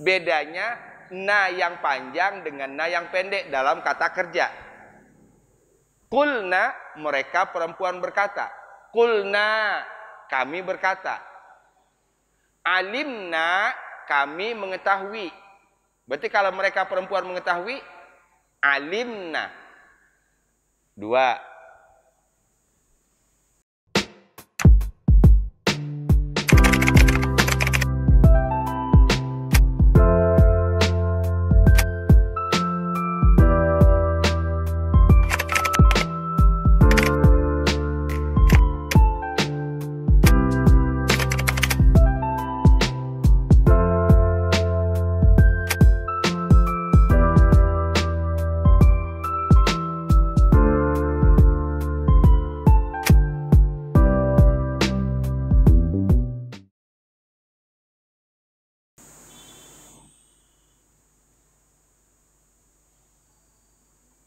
Bedanya na yang panjang dengan na yang pendek dalam kata kerja. Qulna, mereka perempuan berkata. Qulna, kami berkata. Alimna, kami mengetahui. Berarti kalau mereka perempuan mengetahui, alimna. Dua.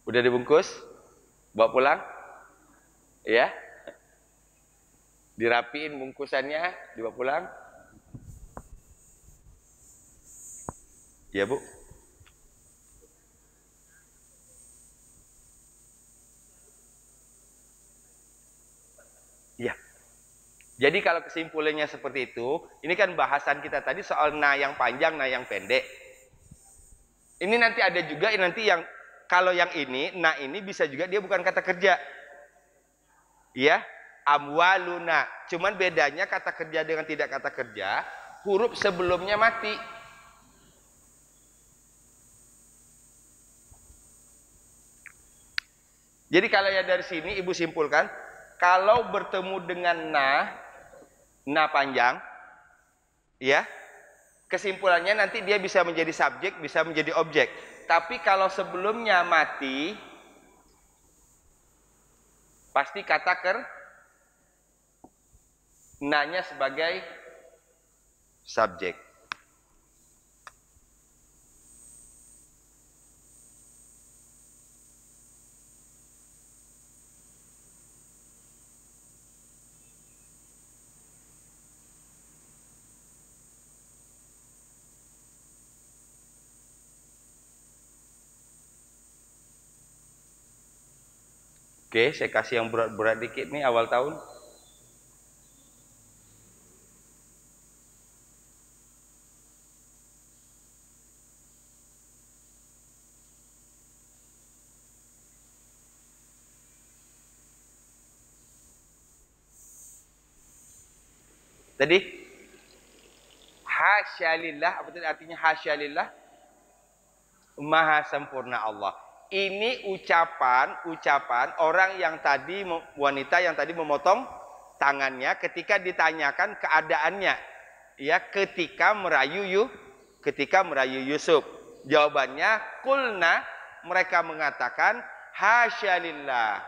Udah dibungkus? Bawa pulang? Ya? Dirapiin bungkusannya, dibawa pulang? Ya, Bu? Ya. Jadi kalau kesimpulannya seperti itu, ini kan bahasan kita tadi soal na yang panjang, na yang pendek. Ini nanti ada juga nanti yang kalau yang ini, na ini bisa juga dia bukan kata kerja. Ya, amwaluna. Cuman bedanya kata kerja dengan tidak kata kerja, huruf sebelumnya mati. Jadi kalau ya dari sini ibu simpulkan, kalau bertemu dengan na panjang, ya, kesimpulannya nanti dia bisa menjadi subjek, bisa menjadi objek. Tapi kalau sebelumnya mati, pasti kata nanya sebagai subjek. Oke, saya kasih yang berat-berat dikit nih awal tahun. Tadi hasyalillah, apa tadi artinya hasyalillah? Maha sempurna Allah. Ini ucapan orang yang tadi, wanita yang tadi memotong tangannya ketika ditanyakan keadaannya, ya, ketika merayu Yusuf. Jawabannya kulna, mereka mengatakan hasyalillah,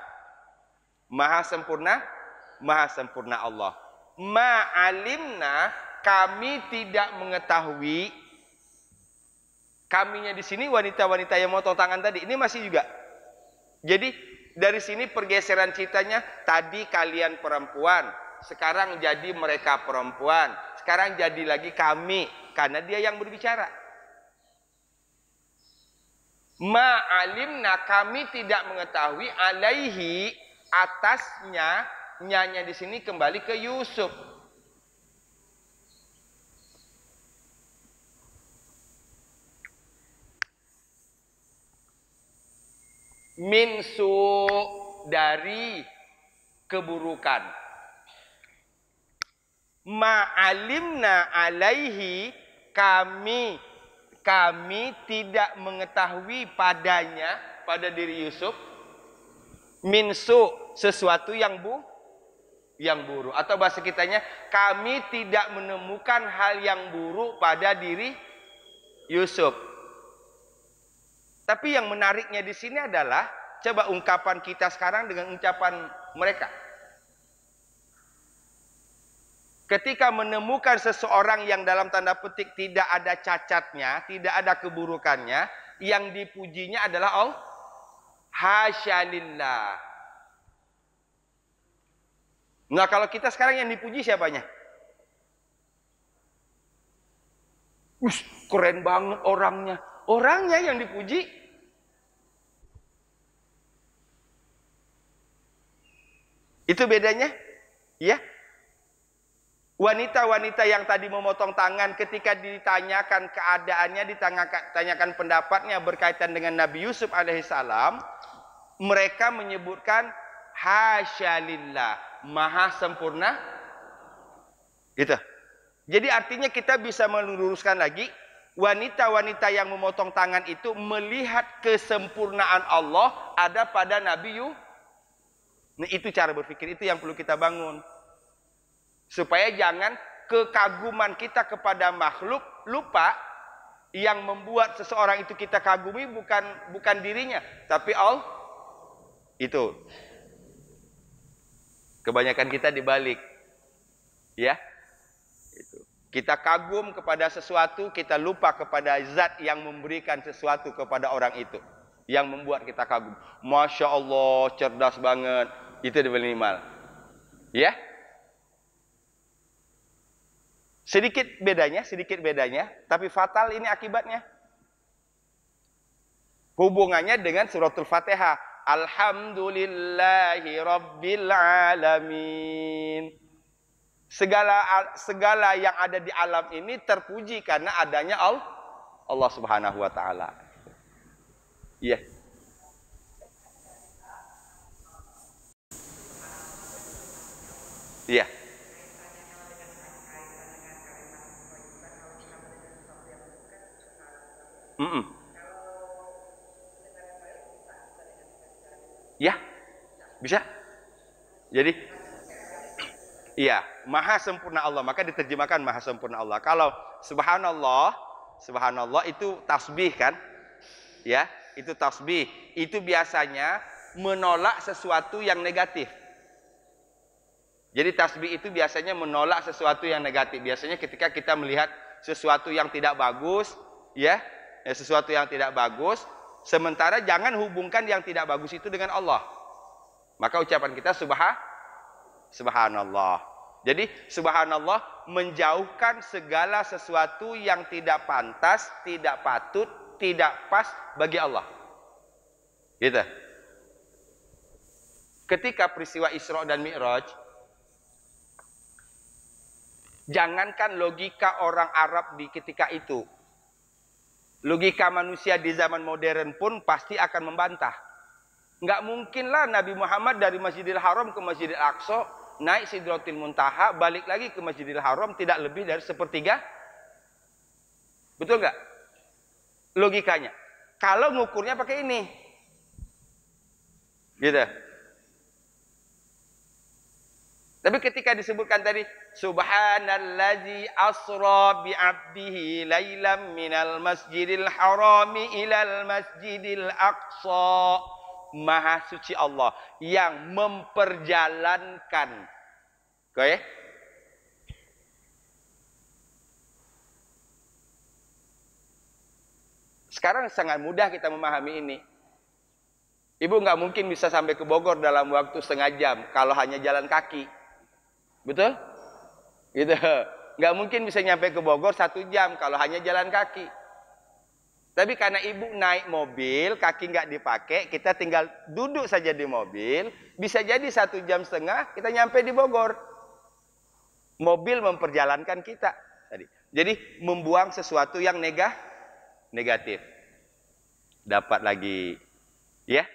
maha sempurna Allah. Ma'alimna, kami tidak mengetahui. Kaminya di sini wanita-wanita yang motong tangan tadi, ini masih juga. Jadi dari sini pergeseran ceritanya, tadi kalian perempuan, sekarang jadi mereka perempuan, sekarang jadi lagi kami, karena dia yang berbicara. Ma'alimna, kami tidak mengetahui, alaihi, atasnya, nyanya di sini kembali ke Yusuf. Minsu, dari keburukan. Ma'alimna alaihi, kami tidak mengetahui padanya, pada diri Yusuf, minsu, sesuatu yang buruk. Atau bahasa kitanya, kami tidak menemukan hal yang buruk pada diri Yusuf. Tapi yang menariknya di sini adalah, coba ungkapan kita sekarang dengan ucapan mereka. Ketika menemukan seseorang yang dalam tanda petik tidak ada cacatnya, tidak ada keburukannya, yang dipujinya adalah Allah. Hasyalillah. Nah, kalau kita sekarang yang dipuji siapanya? keren banget orangnya. Orangnya yang dipuji. Itu bedanya, ya. Wanita-wanita yang tadi memotong tangan ketika ditanyakan keadaannya, ditanyakan pendapatnya berkaitan dengan Nabi Yusuf alaihissalam, mereka menyebutkan hasya lillah, maha sempurna. Gitu. Jadi artinya kita bisa meluruskan lagi, wanita-wanita yang memotong tangan itu melihat kesempurnaan Allah ada pada Nabi Yusuf. Nah, itu cara berpikir, itu yang perlu kita bangun. Supaya jangan kekaguman kita kepada makhluk lupa, yang membuat seseorang itu kita kagumi bukan dirinya, tapi Allah. Itu. Kebanyakan kita dibalik. Ya. Itu. Kita kagum kepada sesuatu, kita lupa kepada zat yang memberikan sesuatu kepada orang itu, yang membuat kita kagum. Masya Allah, cerdas banget. Itu minimal. Ya. Sedikit bedanya, tapi fatal ini akibatnya. Hubungannya dengan suratul Fatihah. Alhamdulillahi Rabbil Alamin. Segala yang ada di alam ini terpuji karena adanya Allah Subhanahu wa taala. Iya. Iya. Ya, bisa. Jadi, iya, maha sempurna Allah. Maka diterjemahkan maha sempurna Allah. Kalau subhanallah itu tasbih kan? Ya, itu tasbih. Itu biasanya menolak sesuatu yang negatif. Jadi tasbih itu biasanya menolak sesuatu yang negatif. Biasanya ketika kita melihat sesuatu yang tidak bagus, ya, sesuatu yang tidak bagus, sementara jangan hubungkan yang tidak bagus itu dengan Allah. Maka ucapan kita subhanallah. Jadi subhanallah menjauhkan segala sesuatu yang tidak pantas, tidak patut, tidak pas bagi Allah. Gitu. Ketika peristiwa Isra dan Mi'raj, jangankan logika orang Arab di ketika itu, logika manusia di zaman modern pun pasti akan membantah. Nggak mungkinlah Nabi Muhammad dari Masjidil Haram ke Masjidil Aqsa, naik Sidratil Muntaha, balik lagi ke Masjidil Haram tidak lebih dari sepertiga. Betul nggak? Logikanya. Kalau ngukurnya pakai ini. Gitu. Tapi ketika disebutkan tadi subhanallazi asra bi 'abdihi lailam minal masjidil harami ilal masjidil aqsa, maha suci Allah yang memperjalankan. Oke? Sekarang sangat mudah kita memahami ini. Ibu nggak mungkin bisa sampai ke Bogor dalam waktu setengah jam kalau hanya jalan kaki. Betul? Gitu. Nggak mungkin bisa nyampe ke Bogor 1 jam kalau hanya jalan kaki. Tapi karena ibu naik mobil, kaki nggak dipakai, kita tinggal duduk saja di mobil, bisa jadi 1,5 jam kita nyampe di Bogor. Mobil memperjalankan kita tadi. Jadi membuang sesuatu yang negatif. Dapat lagi. Ya.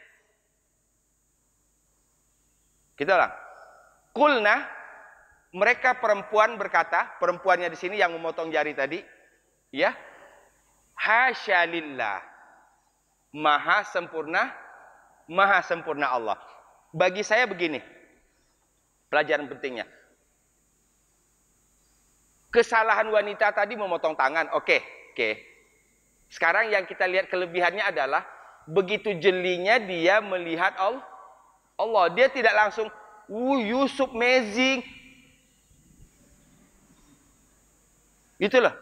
Kita ulang. Kulna, mereka perempuan berkata, perempuannya di sini yang memotong jari tadi, ya, hasya lillah, maha sempurna Allah. Bagi saya begini, pelajaran pentingnya. Kesalahan wanita tadi memotong tangan, oke. Sekarang yang kita lihat kelebihannya adalah begitu jelinya dia melihat Allah. Dia tidak langsung, Yusuf amazing. Itulah.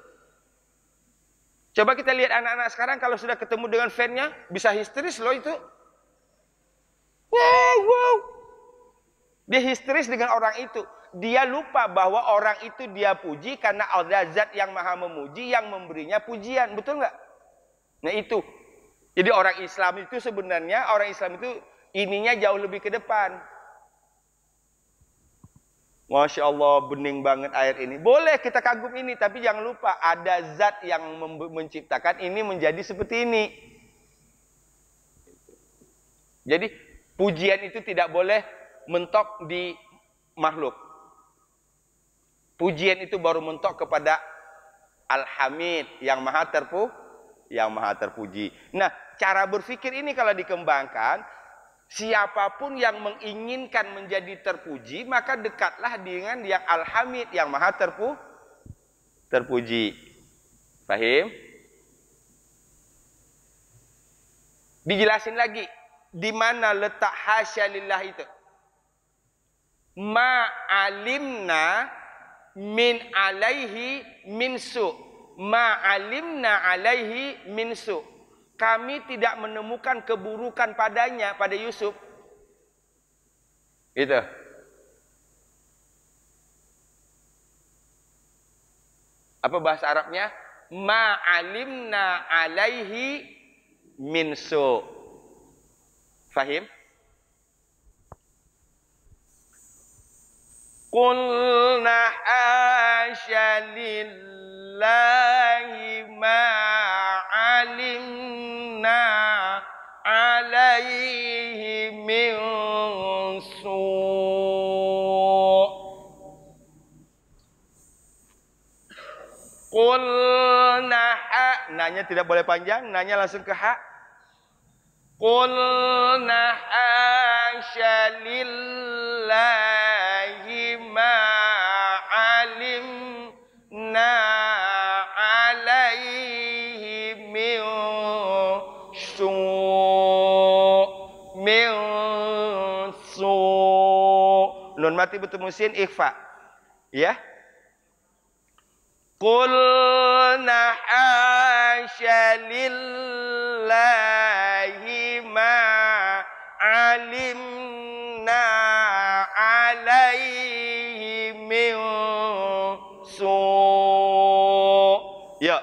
Coba kita lihat anak-anak sekarang kalau sudah ketemu dengan fan-nya, bisa histeris loh itu. Wow. Dia histeris dengan orang itu. dia lupa bahwa orang itu dia puji karena ada zat yang maha memuji yang memberinya pujian. Betul nggak? Nah itu. Jadi orang Islam itu sebenarnya, orang Islam itu ininya jauh lebih ke depan. Masya Allah, bening banget air ini. Boleh kita kagum ini, tapi jangan lupa ada zat yang menciptakan ini menjadi seperti ini. Jadi pujian itu tidak boleh mentok di makhluk. Pujian itu baru mentok kepada Al-Hamid yang maha terpuji. Nah, cara berpikir ini kalau dikembangkan, siapapun yang menginginkan menjadi terpuji, maka dekatlah dengan yang Al-Hamid, yang maha terpuji. Paham? Dijelasin lagi, di mana letak hasya lillah itu? Ma'alimna min alaihi min su. Ma'alimna alaihi min su. Kami tidak menemukan keburukan padanya, pada Yusuf. Itu. Apa bahasa Arabnya? Ma'alimna alaihi min su. Fahim? Qulna hasya lillahi ma'alimna alaihi min su'. Qulna nanya tidak boleh panjang, nanya langsung ke hak. Qulna hasya lillahi ma'alimna alaihi min su. Nun mati bertemu sin ikhfa. Ya. Qulna hasya lillahi ma'alimna alaihi min su'. Ya.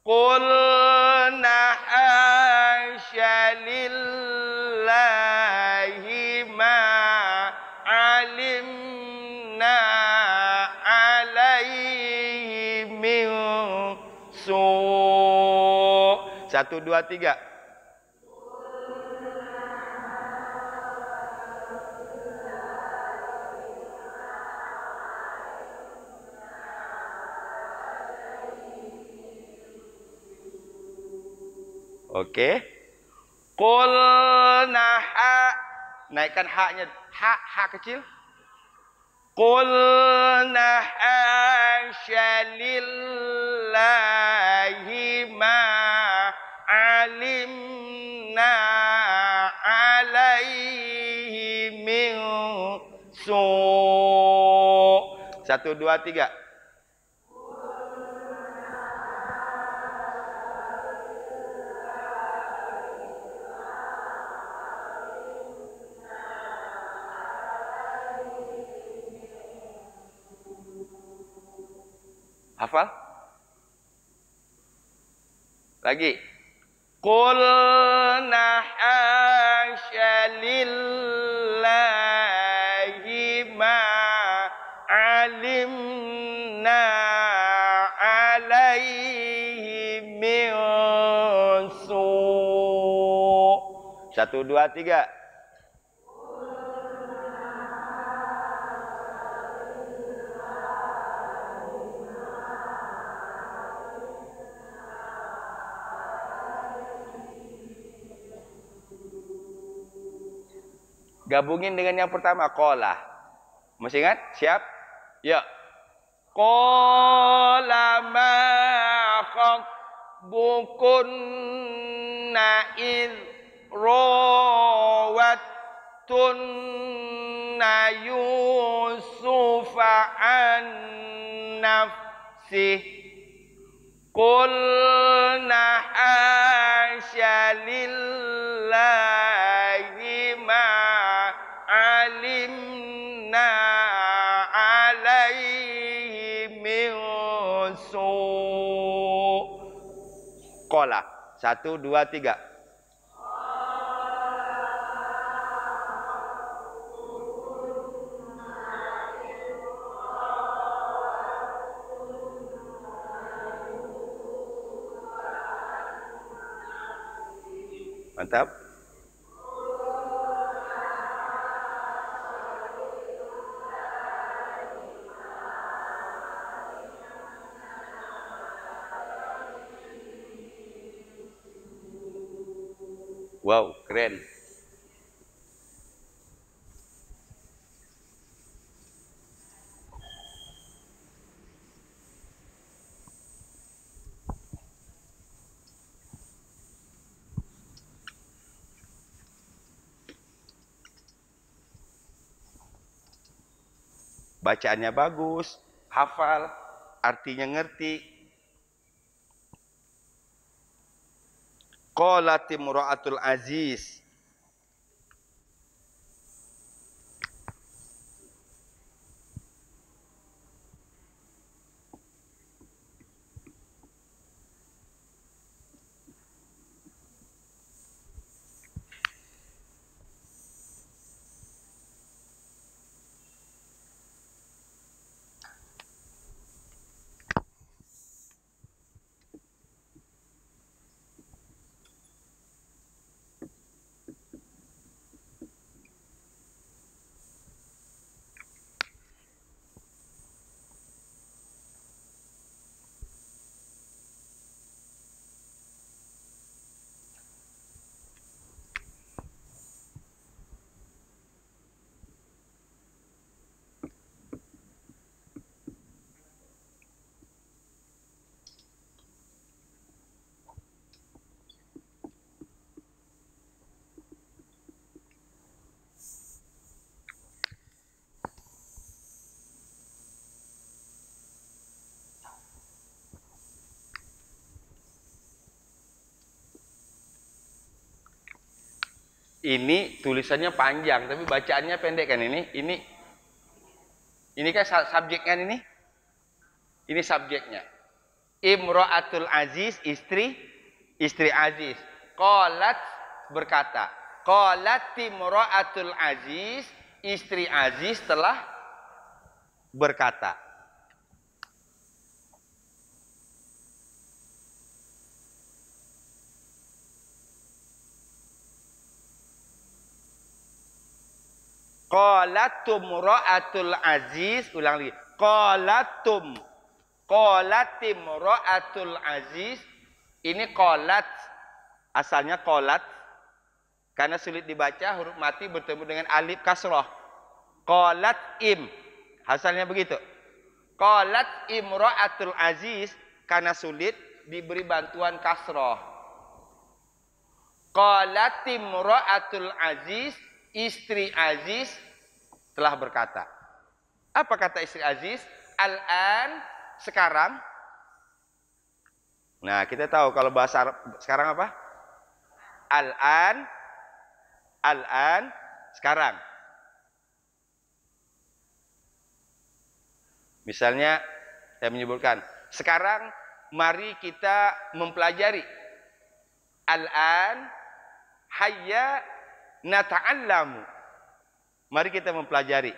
Qulna hasya lillahi ma'alimna alaihi min su'. 1, 2, 3. Oke. Qulna ha, naikkan haknya, ha kecil. Qulna hasya lillahi ma'alimna alaihi min su'. 1, 2, 3. Hafal? Lagi. Qulna hasya lillahi ma'alimna alaihi min su'. 1, 2, 3. Gabungin dengan yang pertama, qala. Masih ingat? Siap? Ya. Qala ma khatbukunna id rawattunna Yusufa an nafsih. Qulna hasya lillahi ma'alimna Qala. 1, 2, 3. Mantap. Wow, keren. Bacaannya bagus, hafal, artinya ngerti. Qalat imra'atul aziz. Ini tulisannya panjang tapi bacaannya pendek kan ini? Ini kan subjeknya ini. Ini subjeknya. Imra'atul aziz, istri aziz. Qalat berkata. Qalat imra'atul aziz, istri aziz telah berkata. Qalatum ra'atul aziz, ulang lagi. Qalatum ra'atul aziz. Ini qalat, asalnya qalat karena sulit dibaca, huruf mati bertemu dengan alif kasroh. Qalat im, asalnya begitu. Qalat imra'atul aziz karena sulit diberi bantuan kasroh. Qalat imra'atul aziz, istri aziz telah berkata. Apa kata istri aziz? Al-an, sekarang. Nah, kita tahu kalau bahasa Arab sekarang apa? Al-an, sekarang. Misalnya, saya menyebutkan, sekarang mari kita mempelajari. Al-an, hayya nata'allamu. Mari kita mempelajari.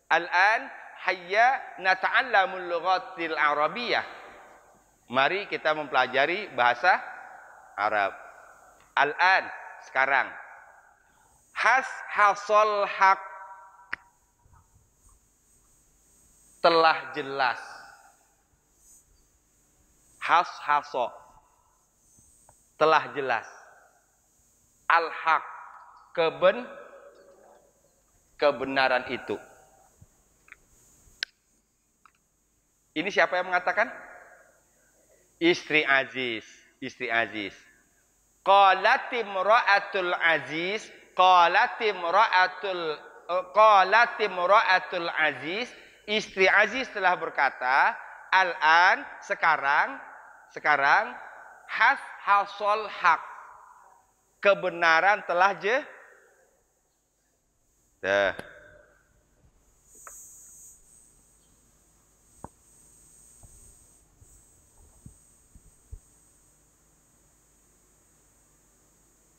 Al-an hayya nata'allamul lughatil arabiyyah. Mari kita mempelajari bahasa Arab. Al-an, sekarang. Hasol haq, telah jelas. Haso, telah jelas. Al-haq, kebenaran itu. Ini siapa yang mengatakan? Istri aziz. Qalat imra'atul aziz, qalat imra'atul aziz, istri aziz telah berkata, al-an, sekarang, hasol haq, kebenaran telah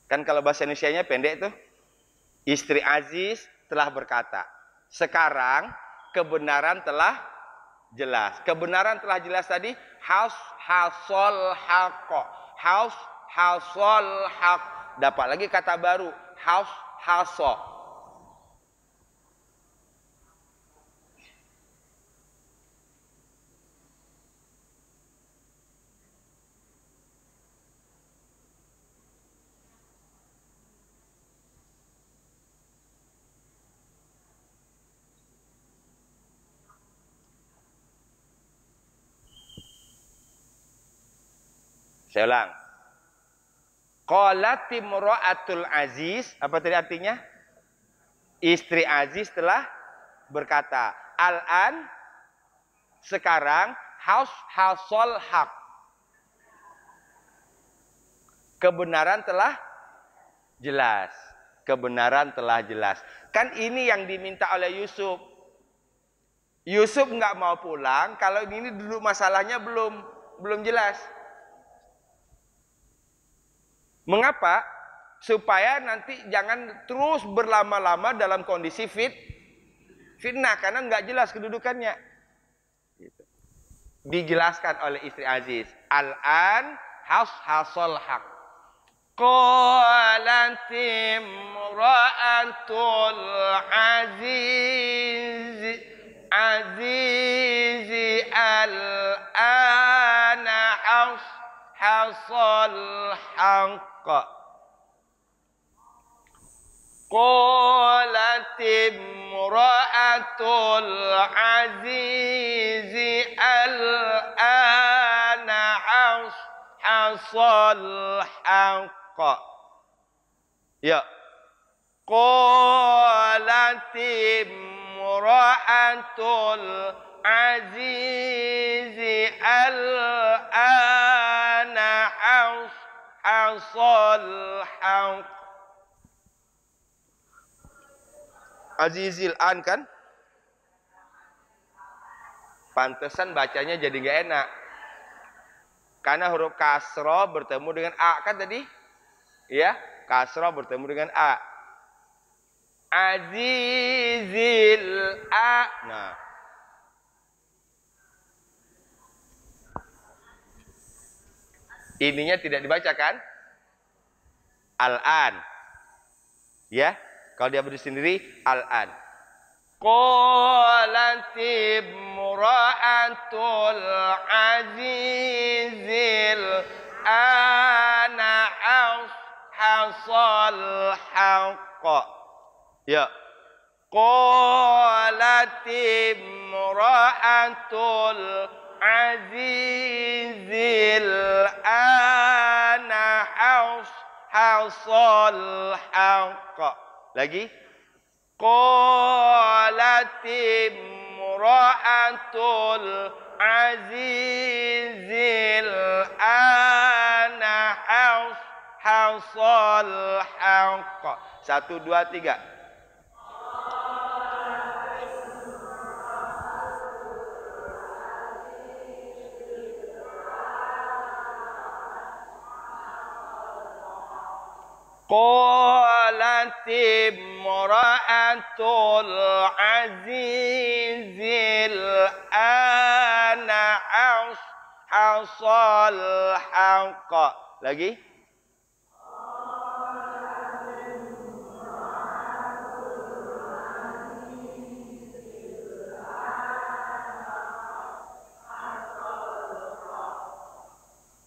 Kan kalau bahasa Indonesianya pendek tuh. Istri Aziz telah berkata. Sekarang kebenaran telah jelas. Kebenaran telah jelas tadi. Hasol haqo. Hasol haq. Dapat lagi kata baru. Haso. Saya ulang. Qalatimra'atul Aziz, apa tadi artinya? Istri Aziz telah berkata, al-an, sekarang, hasol haq. Kebenaran telah jelas. Kebenaran telah jelas. Kan ini yang diminta oleh Yusuf. Yusuf nggak mau pulang kalau ini dulu masalahnya belum jelas. Mengapa? Supaya nanti jangan terus berlama-lama dalam kondisi fitnah karena nggak jelas kedudukannya. Dijelaskan oleh istri Aziz. Al-an hasol haq. Qalatim ra'atul aziz al-ana hasol haq. Qalatim ra'atul aziz al-ana hasol haq. Ya. Qalatim ra'atul aziz al-ana hasol haq. Azizil an kan? Pantesan bacanya jadi nggak enak. Karena huruf kasroh bertemu dengan a kan tadi? Ya, kasroh bertemu dengan a. Azizil a. Nah. Ininya tidak dibacakan. Al-an. Ya. Kalau dia berdiri sendiri, al-an. Qalatim ra'atul azizil ana hasal haqqa. Ya. Qalatim ra'atul azizil ana hasal haqqa. Lagi. Qalatim ra'atul azizil ana hasal haqqa. 1, 2, 3. Qalatim ra'atul azizil ana hasal haqqa. Lagi.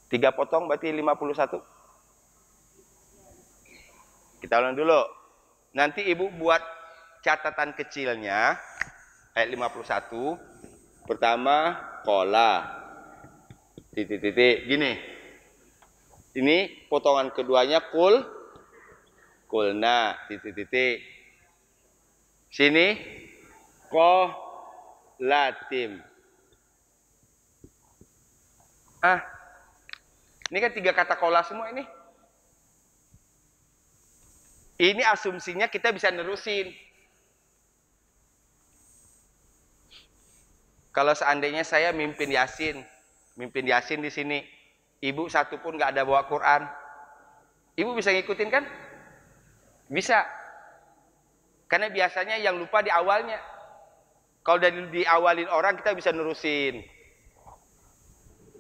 Tiga potong berarti 51. Kita ulang dulu. Nanti ibu buat catatan kecilnya. Ayat 51. Pertama, kola. Titik-titik. Gini. Ini potongan keduanya kulna. Titik-titik. Sini. Latim. Ini kan 3 kata kola semua ini. Ini asumsinya kita bisa nerusin. Kalau seandainya saya mimpin Yasin di sini, ibu satu pun nggak ada bawa Quran, Ibu bisa ngikutin kan? Bisa. Karena biasanya yang lupa di awalnya. Kalau dari diawalin orang kita bisa nerusin.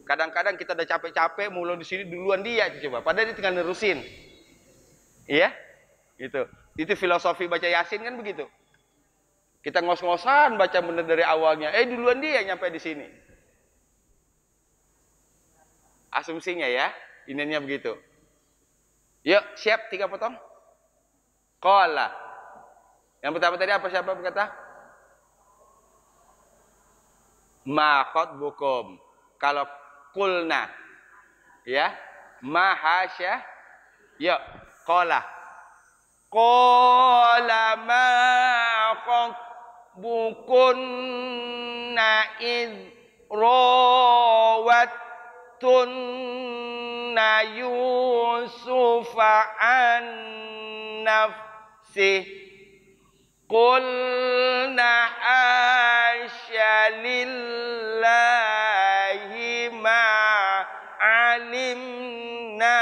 Kadang-kadang kita udah capek-capek mulai di sini duluan dia coba. Padahal dia tinggal nerusin. Iya? Gitu. Itu filosofi baca Yasin kan begitu. Kita ngos-ngosan baca bener dari awalnya. Duluan dia nyampe di sini. Asumsinya ya. Ininya begitu. Yuk, siap 3 potong. Qala. Yang pertama tadi apa, siapa berkata? Ma khatbukum. Kalau kulna. Ya. Ma hasya. Yuk, qala. Qala ma khatbukunna id rawattunna Yusufa an nafsih qulna hasya lillahi ma alimna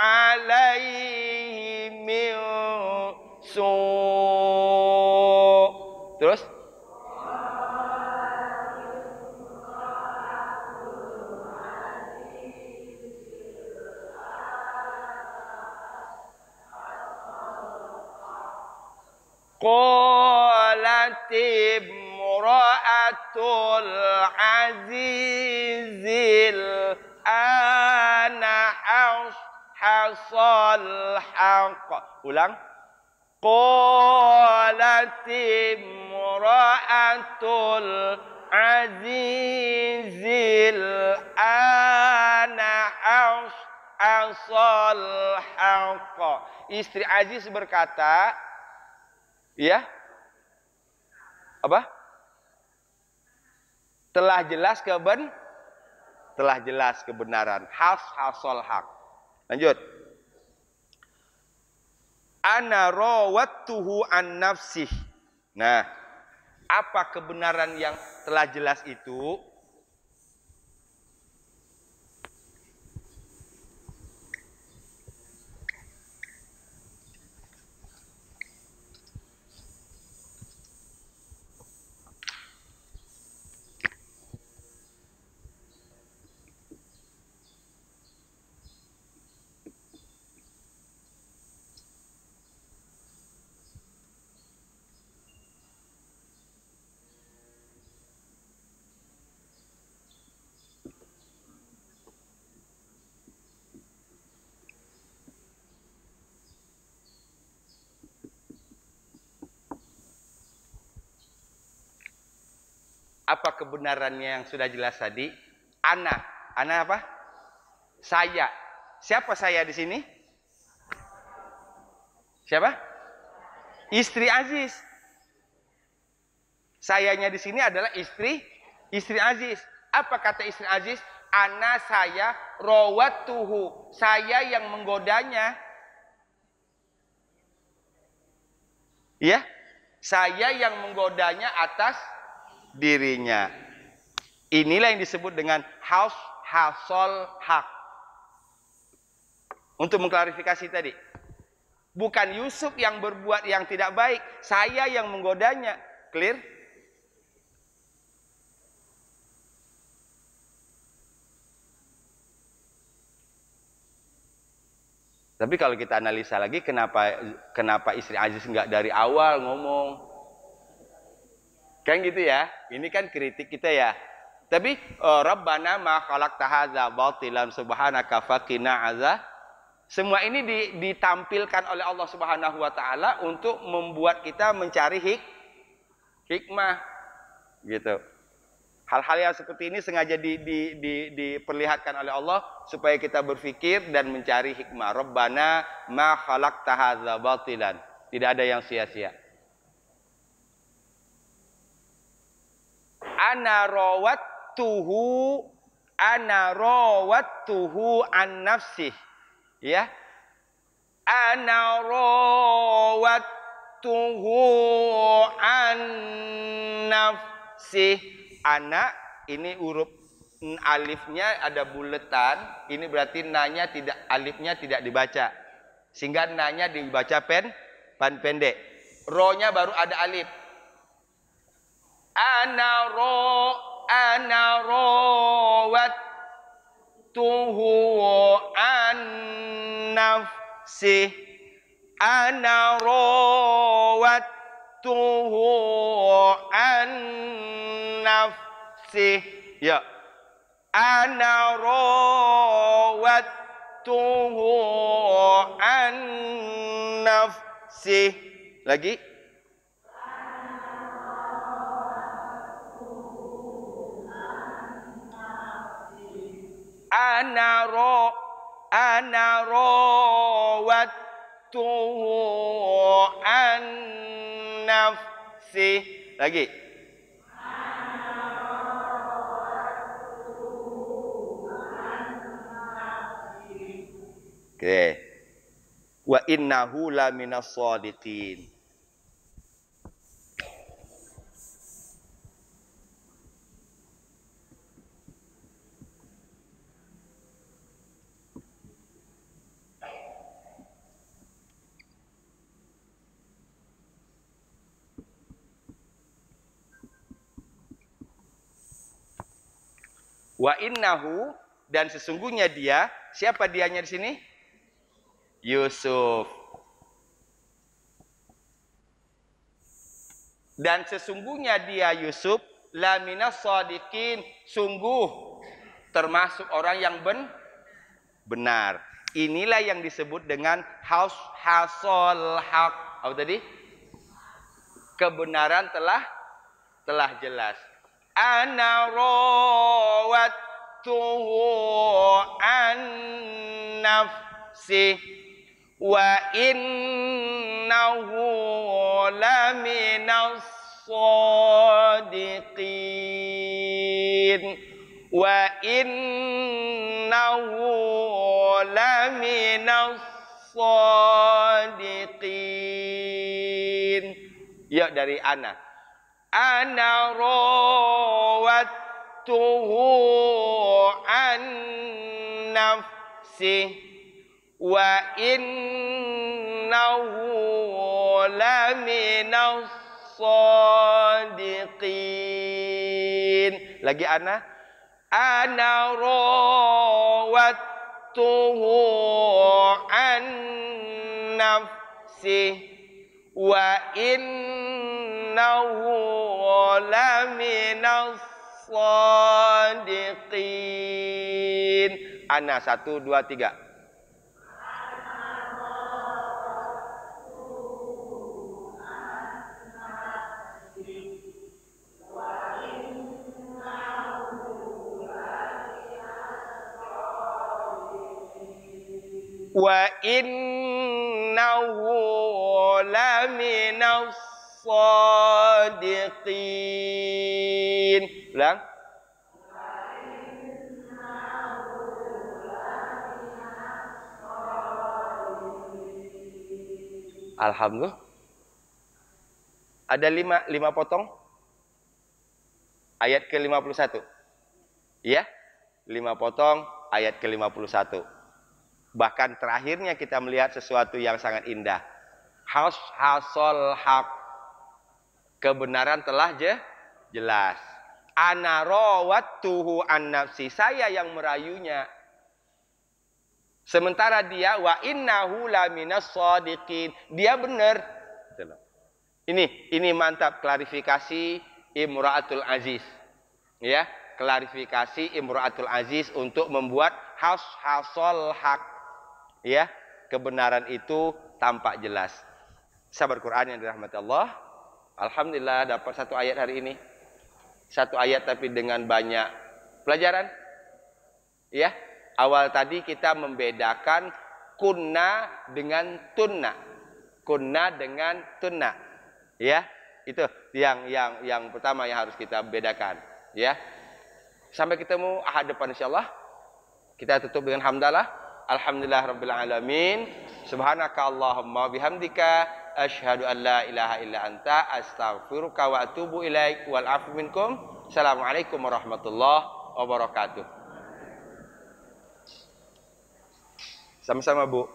alaihi min su'. Terus qalat imra'atul azizil ana hasal haqq. Ulang. Qalat imra'atul azizil ana hasal haqq. Istri Aziz berkata, ya, apa? Telah jelas kebenaran. Hasal haq. Lanjut. Ana rawattuhu an nafsih. Nah, apa kebenaran yang telah jelas itu? Apa kebenarannya yang sudah jelas tadi? Ana apa? Saya. Siapa saya di sini? Siapa? Istri Aziz. Sayanya di sini adalah istri Aziz. Apa kata istri Aziz? Ana saya rawattuhu. Saya yang menggodanya. Ya? Saya yang menggodanya atas dirinya. Inilah yang disebut dengan hasal haq. Untuk mengklarifikasi tadi, bukan Yusuf yang berbuat yang tidak baik, saya yang menggodanya. Clear? Tapi kalau kita analisa lagi, kenapa istri Aziz nggak dari awal ngomong? Kan gitu ya. Ini kan kritik kita ya. Tapi Rabbana ma khalaqta hadza batilan subhanaka faqina azab. Semua ini ditampilkan oleh Allah Subhanahu wa taala untuk membuat kita mencari hikmah. Gitu. Hal-hal yang seperti ini sengaja diperlihatkan oleh Allah supaya kita berpikir dan mencari hikmah. Rabbana ma khalaqta hadza batilan. Tidak ada yang sia-sia. Ana rawattuhu an nafsih. Ya. Ana rawattuhu an nafsih. Ana ini huruf alifnya ada buletan, ini berarti nanya tidak, alifnya tidak dibaca. Sehingga nanya dibaca pendek. Ro-nya baru ada alif. Ana rawat tuhu an nafsi. Ana rawat tuhu an nafsi. Ya. Ana rawattuhu an nafsi. Lagi. Ana rawattuhu an nafsi. Lagi. Oke. Wa innahu la minas shadiqin. Wa innahu, dan sesungguhnya dia, siapa dianya di sini? Yusuf. Dan sesungguhnya dia Yusuf la minas shadiqin, sungguh termasuk orang yang benar. Inilah yang disebut dengan hasol haq. Apa tadi? Kebenaran telah jelas. Ana rawattuhu an nafsi wa innahu laminas shadiqin wa innahu laminas shadiqin. Ya, dari ana rawattuhu an nafsi wa innahu laminas shadiqin. Lagi ana rawattuhu an nafsi wa innahu laminas shadiqin. Ana 1 2 3. Wa innahu laminas shadiqin. Ulang. Alhamdulillah. Ada 5 potong. Ayat ke-51. Ya? 5 potong ayat ke-51. Bahkan terakhirnya kita melihat sesuatu yang sangat indah. Hasol haq. Kebenaran telah jelas. Ana rawattuhu an nafsi. Saya yang merayunya. Sementara dia wa innahu laminas shadiqin. Dia benar. Ini mantap klarifikasi Imra'atul Aziz. Ya, klarifikasi Imra'atul Aziz untuk membuat hasol haq. Ya, kebenaran itu tampak jelas. Sahabat Quran yang dirahmati Allah, alhamdulillah dapat 1 ayat hari ini. 1 ayat tapi dengan banyak pelajaran. Ya, awal tadi kita membedakan kunna dengan tunna. Kunna dengan tunna. Ya, itu yang pertama yang harus kita bedakan. Ya, sampai ketemu ahad depan insyaallah. Kita tutup dengan hamdalah. Alhamdulillah rabbil alamin. Subhanaka Allahumma bihamdika asyhadu an la ilaha illa anta astaghfiruka wa atubu ilaik wal afu minkum. Assalamualaikum warahmatullahi wabarakatuh. Sama-sama Bu.